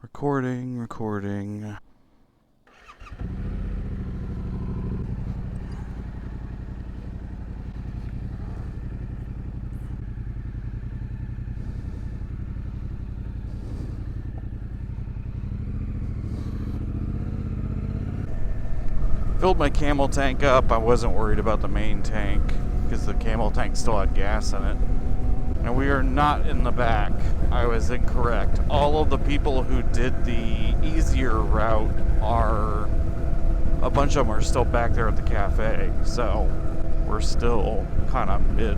Recording. Filled my camel tank up. I wasn't worried about the main tank because the camel tank still had gas in it. And we are not in the back. I was incorrect. All of the people who did the easier route are, a bunch of them are still back there at the cafe. So we're still kind of mid.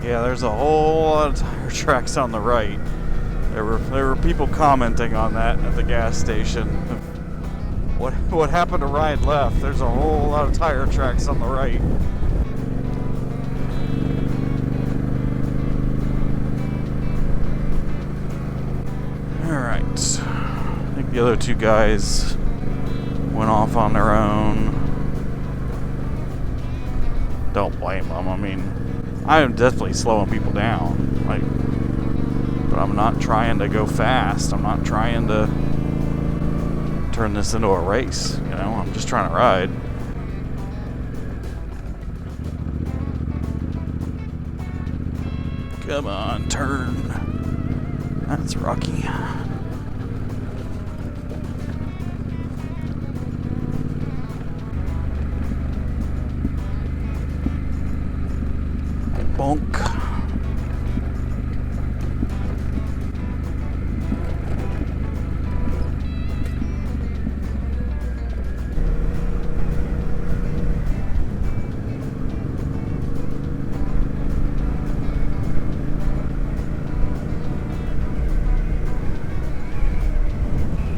Yeah, there's a whole lot of tire tracks on the right. There were people commenting on that at the gas station. What happened to ride left? There's a whole lot of tire tracks on the right. Alright. I think the other two guys went off on their own. Don't blame them. I mean, I am definitely slowing people down, but I'm not trying to go fast. I'm not trying to turn this into a race, I'm just trying to ride. Come on, turn. That's rocky. Bonk.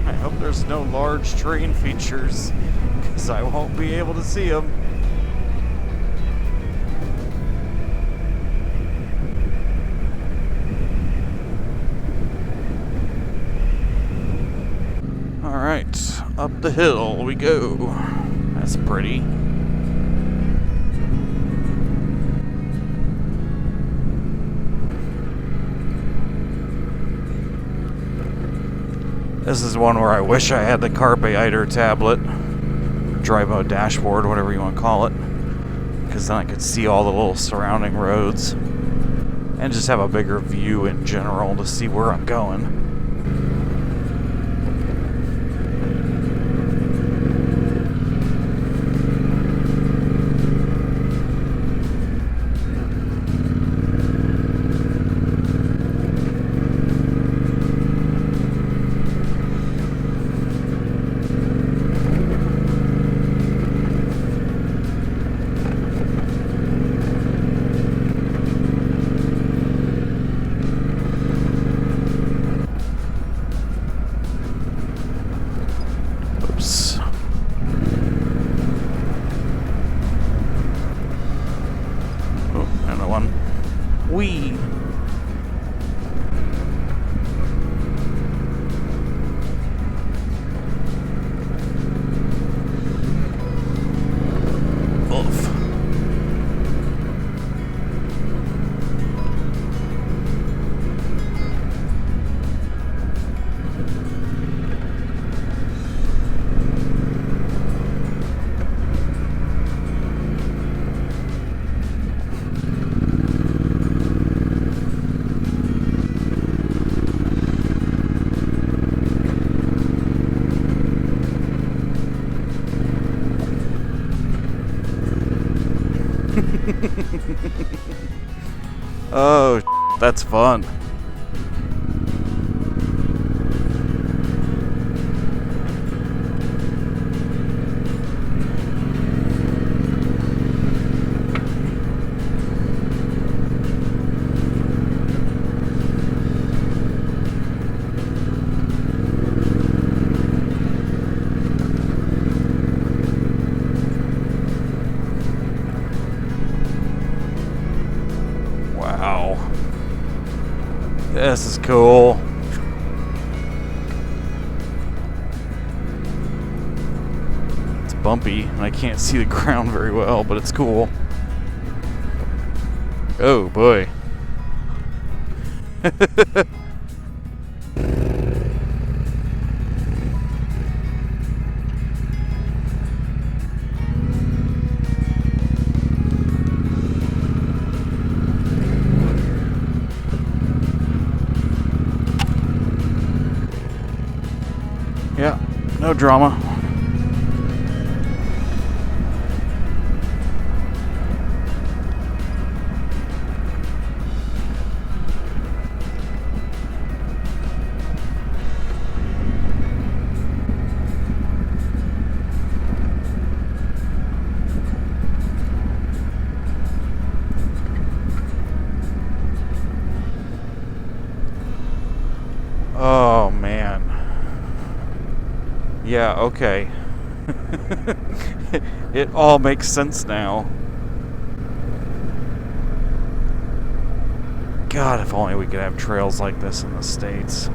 I hope there's no large terrain features, because I won't be able to see them. Alright, up the hill we go. That's pretty. This is one where I wish I had the Carpe Iter tablet. Drive mode dashboard, whatever you want to call it. Because then I could see all the little surrounding roads. And just have a bigger view in general to see where I'm going. Oh, that's fun. Wow. This is cool. It's bumpy, and I can't see the ground very well, but it's cool. Oh boy. Yeah, no drama. Oh man. Yeah, okay. It all makes sense now. God, if only we could have trails like this in the States.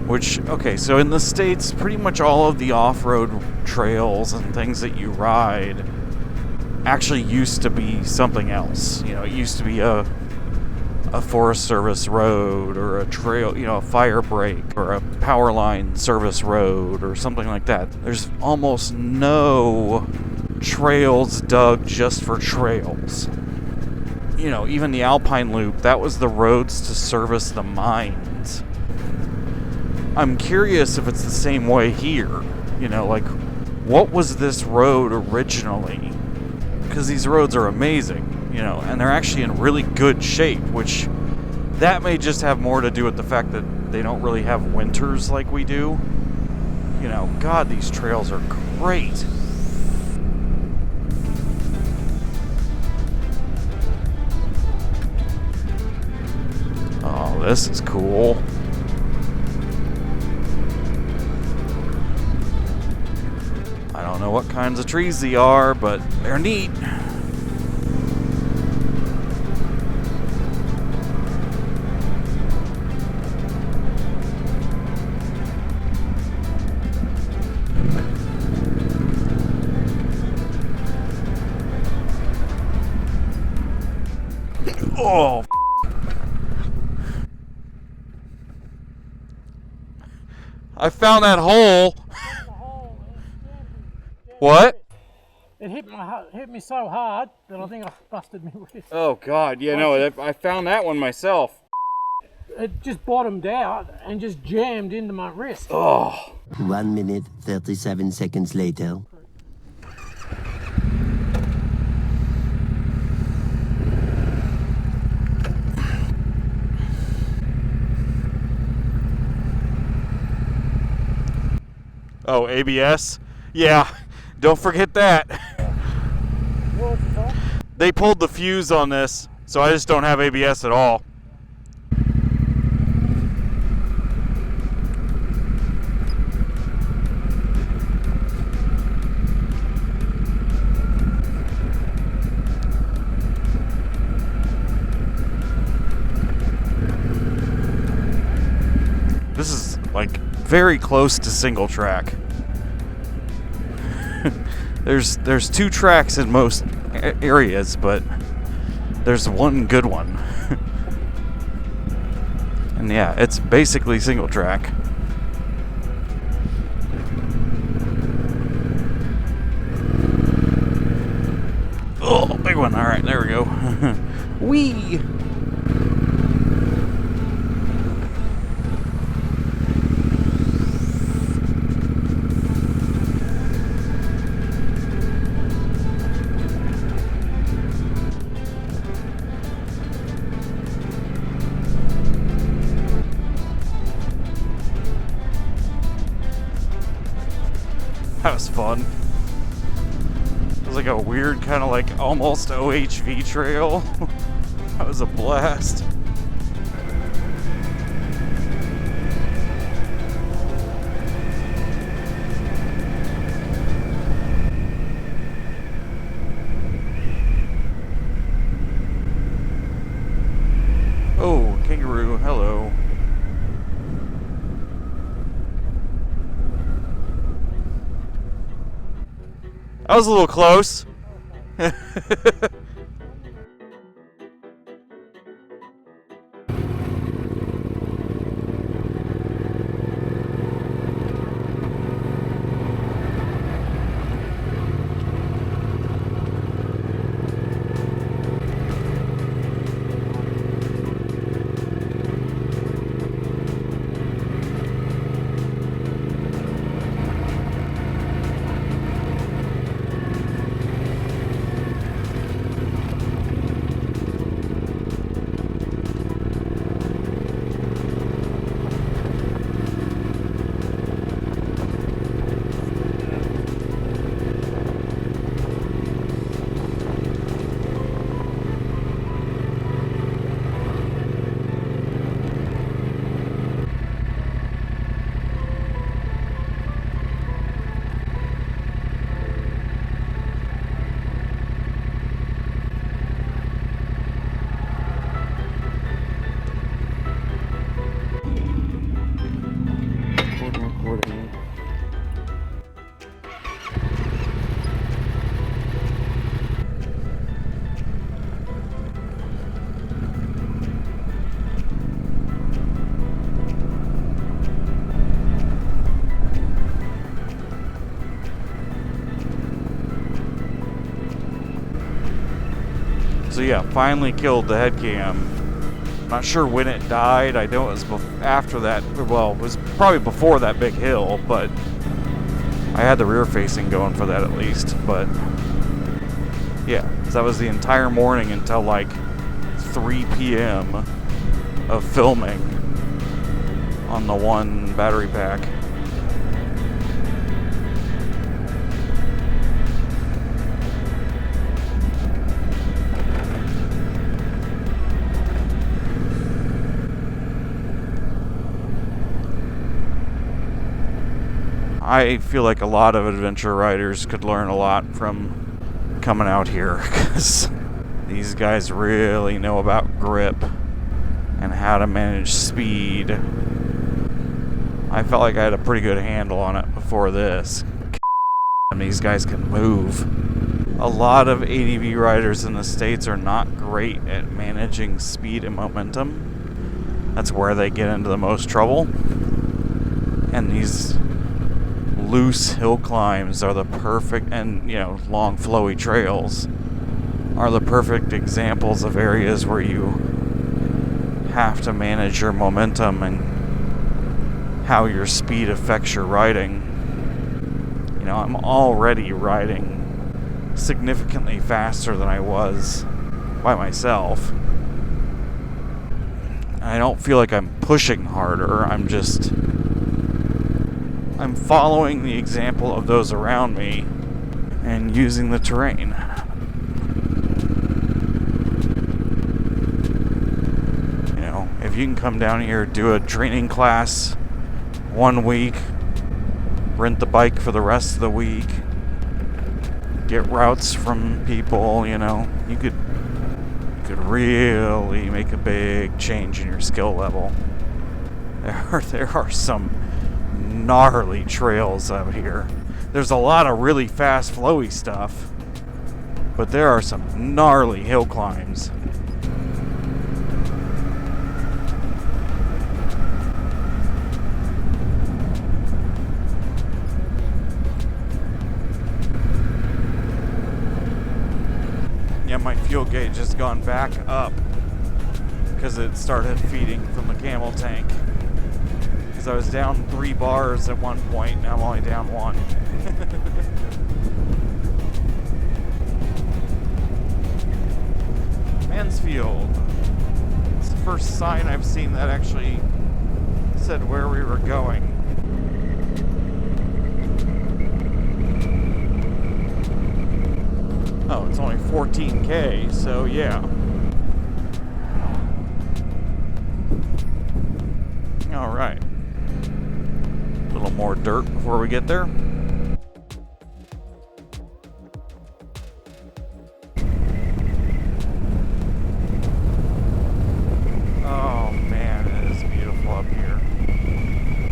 Which, okay, so in the States, pretty much all of the off-road trails and things that you ride actually used to be something else. You know, it used to be a Forest Service road, or a trail, you know, a fire break, or a power line service road, or something like that. There's almost no trails dug just for trails. You know, even the Alpine Loop, that was the roads to service the mines. I'm curious if it's the same way here. You know, like, what was this road originally? Because these roads are amazing. You know, and they're actually in really good shape, which that may just have more to do with the fact that they don't really have winters like we do. You know, God, these trails are great. Oh, this is cool. I don't know what kinds of trees they are, but they're neat. Oh, I found that hole. What? It hit me so hard that I think I busted my wrist. Oh God, yeah, no, I found that one myself. It just bottomed out and just jammed into my wrist. Oh. 1 minute, 37 seconds later. Oh, ABS? Yeah, don't forget that. They pulled the fuse on this, so I just don't have ABS at all. This is like very close to single track. There's 2 tracks in most areas, but there's one good one. And yeah, it's basically single track. Oh, big one. All right, there we go. Whee! That was fun. It was like a weird kind of like almost OHV trail. That was a blast. That was a little close. So yeah, finally killed the head cam. Not sure when it died. I know it was after that. Well, it was probably before that big hill, but I had the rear facing going for that at least. But yeah, so that was the entire morning until like 3 p.m. of filming on the one battery pack. I feel like a lot of adventure riders could learn a lot from coming out here, because these guys really know about grip and how to manage speed. I felt like I had a pretty good handle on it before this. And these guys can move. A lot of ADV riders in the States are not great at managing speed and momentum. That's where they get into the most trouble. And these loose hill climbs are the perfect, and long flowy trails are the perfect examples of areas where you have to manage your momentum and how your speed affects your riding. I'm already riding significantly faster than I was by myself. I don't feel like I'm pushing harder. I'm following the example of those around me and using the terrain. If you can come down here, do a training class 1 week, rent the bike for the rest of the week, get routes from people, you could really make a big change in your skill level. There are some gnarly trails out here. There's a lot of really fast flowy stuff, but there are some gnarly hill climbs. Yeah, my fuel gauge has gone back up because it started feeding from the camel tank. I was down 3 bars at one point, now I'm only down 1. Mansfield. It's the first sign I've seen that actually said where we were going. Oh, it's only 14K, so yeah. All right. A little more dirt before we get there. Oh man, it is beautiful up here.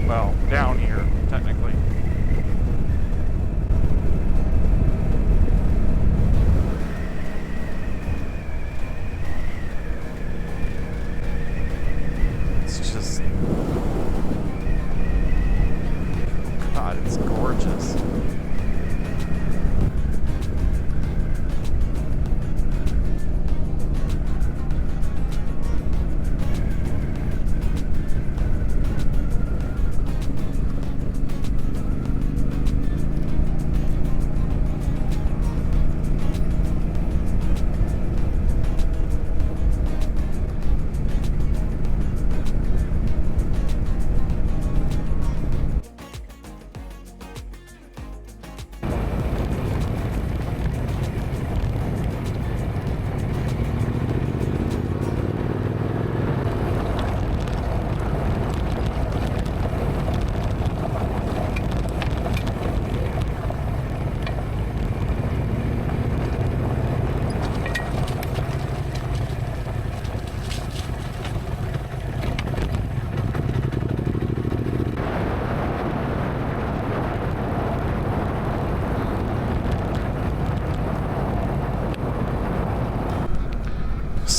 Well, down here, technically.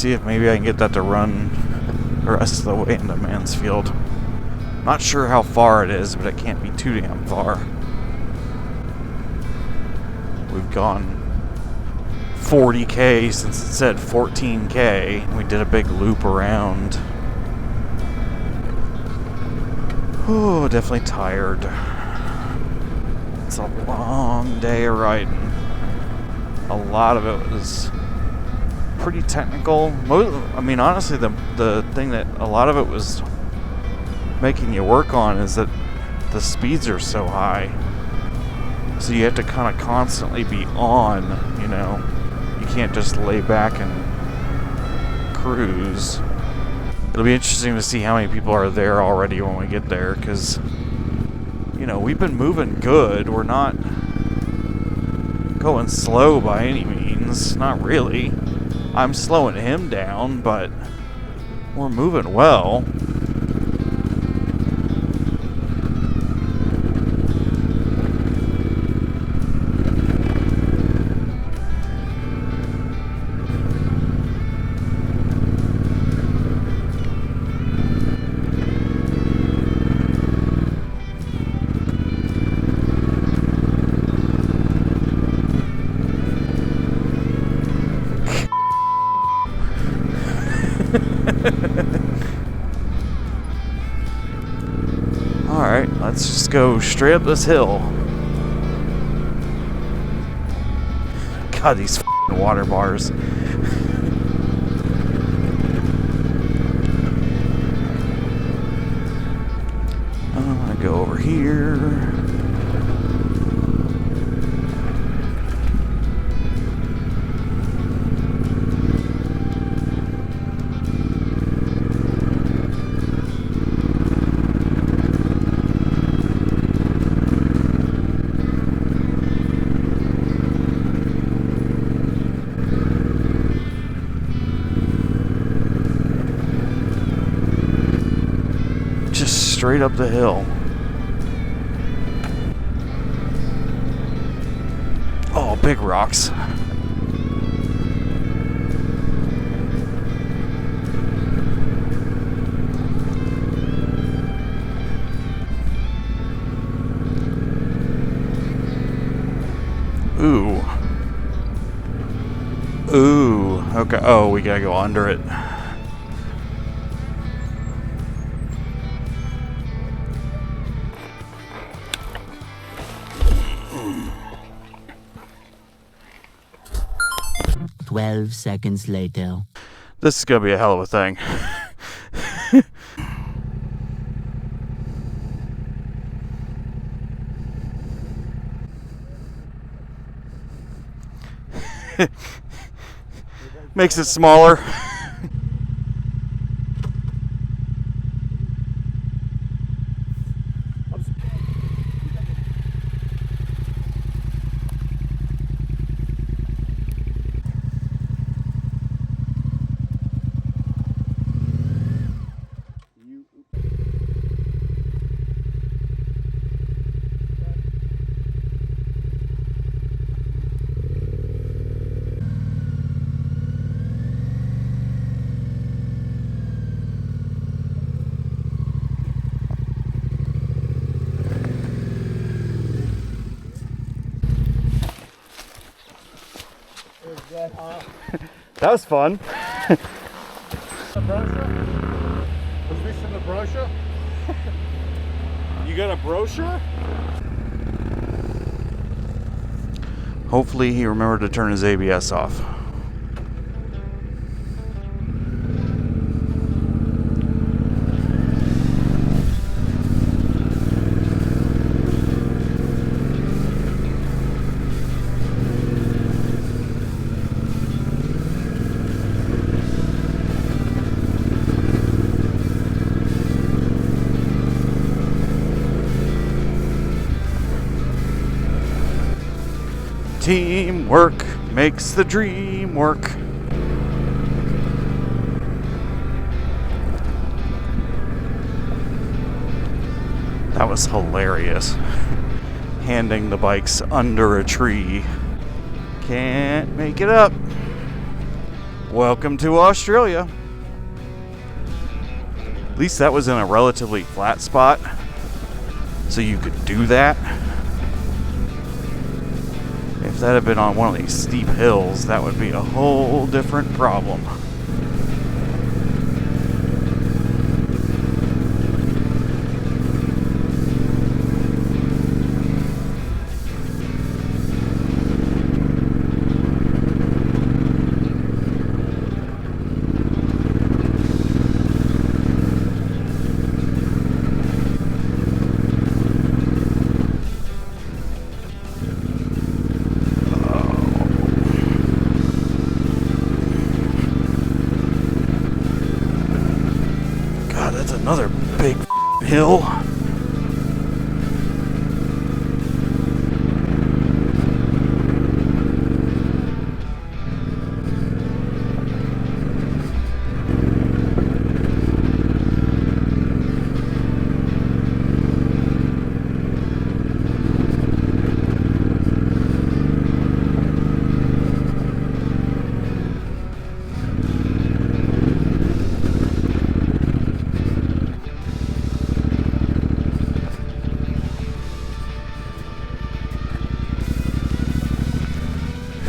see if maybe I can get that to run the rest of the way into Mansfield. Not sure how far it is, but it can't be too damn far. We've gone 40K since it said 14K. We did a big loop around. Oh, definitely tired. It's a long day of riding. A lot of it was pretty technical. I mean, honestly, the thing that a lot of it was making you work on is that the speeds are so high. So you have to kind of constantly be on, you know. You can't just lay back and cruise. It'll be interesting to see how many people are there already when we get there, because, you know, we've been moving good. We're not going slow by any means. Not really. I'm slowing him down, but we're moving well. Alright, let's just go straight up this hill. God, these f***ing water bars. I'm gonna go over here. Straight up the hill. Oh, big rocks. Ooh. Ooh. Okay. Oh, we gotta go under it. Seconds later. This is gonna be a hell of a thing. Makes it smaller. That was fun. The brochure? Was this in the brochure? You got a brochure? Hopefully he remembered to turn his ABS off. Teamwork makes the dream work. That was hilarious. Handing the bikes under a tree. Can't make it up. Welcome to Australia. At least that was in a relatively flat spot, so you could do that. If that had been on one of these steep hills, that would be a whole different problem. Another big hill.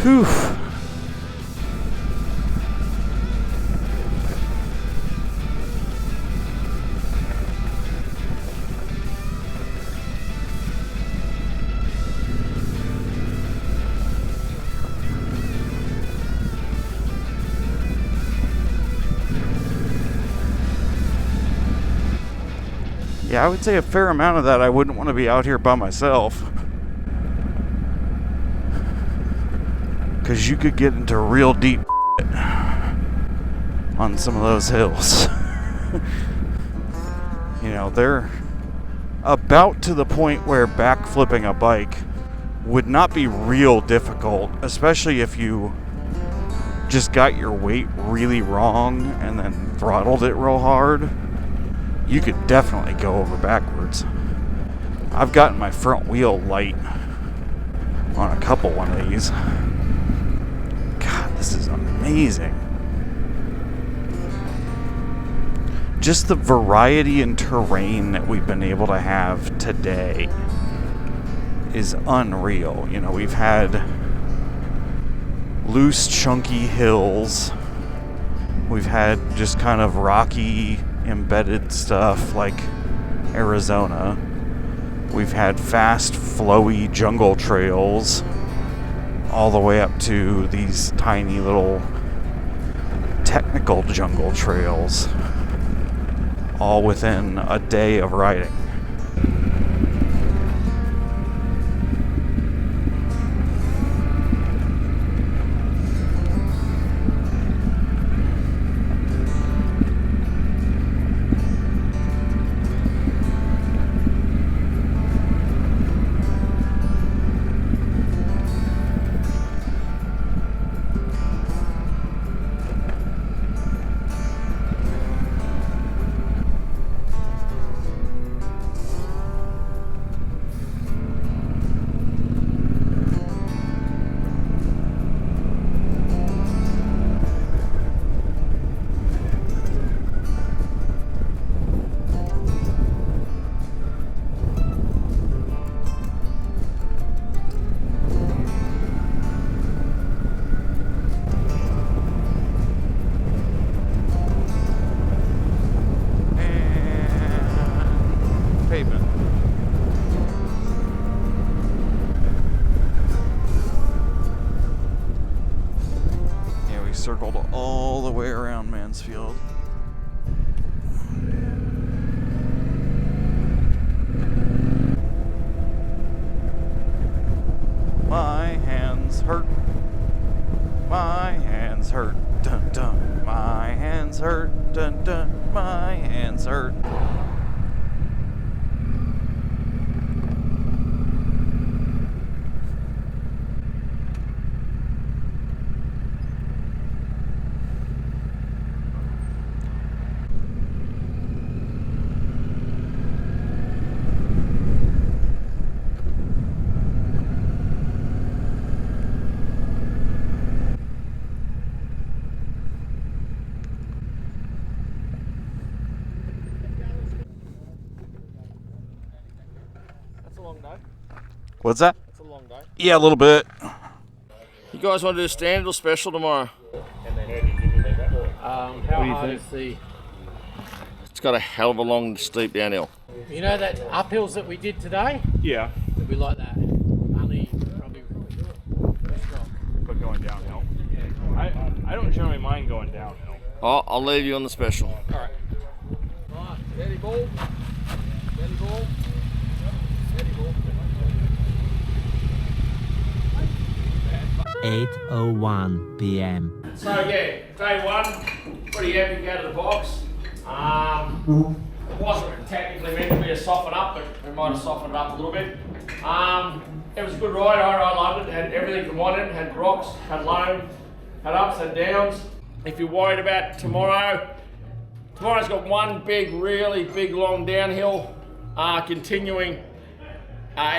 Whew. Yeah, I would say a fair amount of that I wouldn't want to be out here by myself. Because you could get into real deep on some of those hills. You know, they're about to the point where backflipping a bike would not be real difficult, especially if you just got your weight really wrong and then throttled it real hard. You could definitely go over backwards. I've gotten my front wheel light on a couple one of these. God, this is amazing. Just the variety in terrain that we've been able to have today is unreal. You know, we've had loose, chunky hills. We've had just kind of rocky, embedded stuff like Arizona. We've had fast, flowy jungle trails all the way up to these tiny little technical jungle trails, all within a day of riding. Circled all the way around Mansfield. My hands hurt. My hands hurt. Dun dun. My hands hurt. Dun dun. My hands hurt. What's that? It's a long day. Yeah, a little bit. You guys want to do standard or special tomorrow? How hard is the... It's got a hell of a long, steep downhill. You know that uphills that we did today? Yeah. It'll be like that. Only probably less rock. But going downhill. I don't generally mind going downhill. Oh, I'll leave you on the special. Alright. Right, steady ball. Steady ball. Steady ball. 8:01 p.m. So yeah, day one, pretty epic out of the box. It wasn't technically meant to be a soften up, but we might have softened it up a little bit. It was a good ride. I loved it. Had everything you wanted. Had rocks, had loam, had ups and downs. If you're worried about tomorrow's got one big, really big, long downhill continuing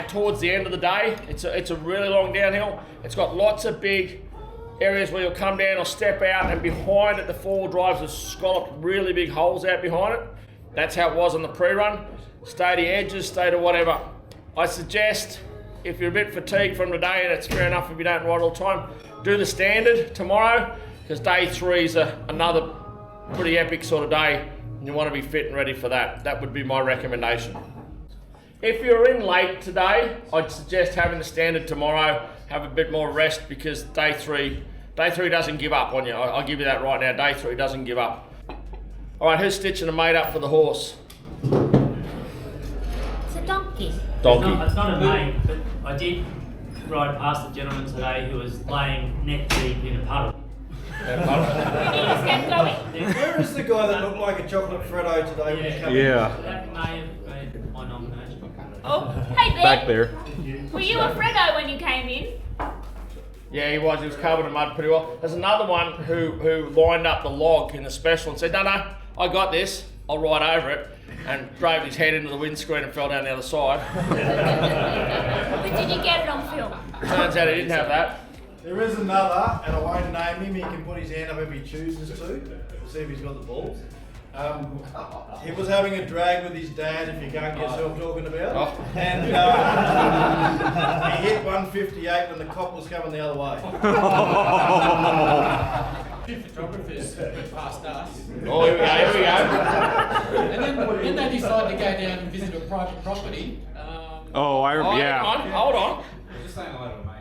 towards the end of the day. It's a really long downhill. It's got lots of big areas where you'll come down or step out, and behind it the four-wheel drives have scalloped really big holes out behind it. That's how it was on the pre-run. Stay to the edges, stay to whatever. I suggest if you're a bit fatigued from today, and it's fair enough if you don't ride all the time, do the standard tomorrow, because day three is another pretty epic sort of day, and you want to be fit and ready for that. That would be my recommendation. If you're in late today, I'd suggest having the standard tomorrow, have a bit more rest, because day three doesn't give up on you. I'll give you that right now. Day three doesn't give up. All right, who's stitching a mate up for the horse? It's a donkey. Donkey. It's not a mate, but I did ride past a gentleman today who was laying neck deep in a puddle. Can you just get going? Where is the guy that looked like a chocolate Freddo today when he came in? Yeah. That may have made my nomination. Oh, hey Ben. Back there. Were you a Freddo when you came in? Yeah, he was. He was covered in mud pretty well. There's another one who lined up the log in the special and said, no, I got this. I'll ride over it. And drove his head into the windscreen and fell down the other side. But did you get it on film? Turns out he didn't have that. There is another, and I won't name him. He can put his hand up if he chooses to. We'll see if he's got the balls. He was having a drag with his dad, if you can't guess who I'm talking about. Oh. And he hit 158 when the cop was coming the other way. Two photographers past us. Oh, here we go. And then they decided to go down and visit a private property. Oh, yeah. Hold on. Just saying hello to mate.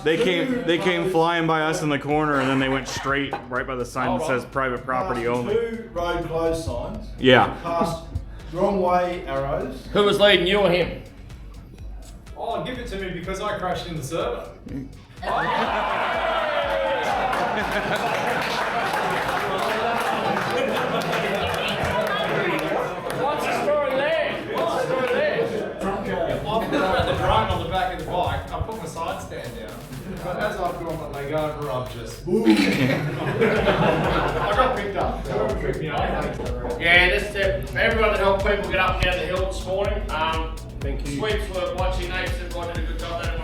They came flying by us in the corner, and then they went straight right by the sign that says private property Past only. 2 road closed signs. Yeah. Past wrong way arrows. Who was leading, you or him? Oh, give it to me because I crashed in the server. What's the story there? I've got the drone on the back of the bike. I put my side stand down. But as I've gone my leg over, I've just... I got picked up. Whoever picked me up. Yeah, this everyone that helped people get up and down the hill this morning. Thank you. Sweeps were watching. They said I did a good job. They didn't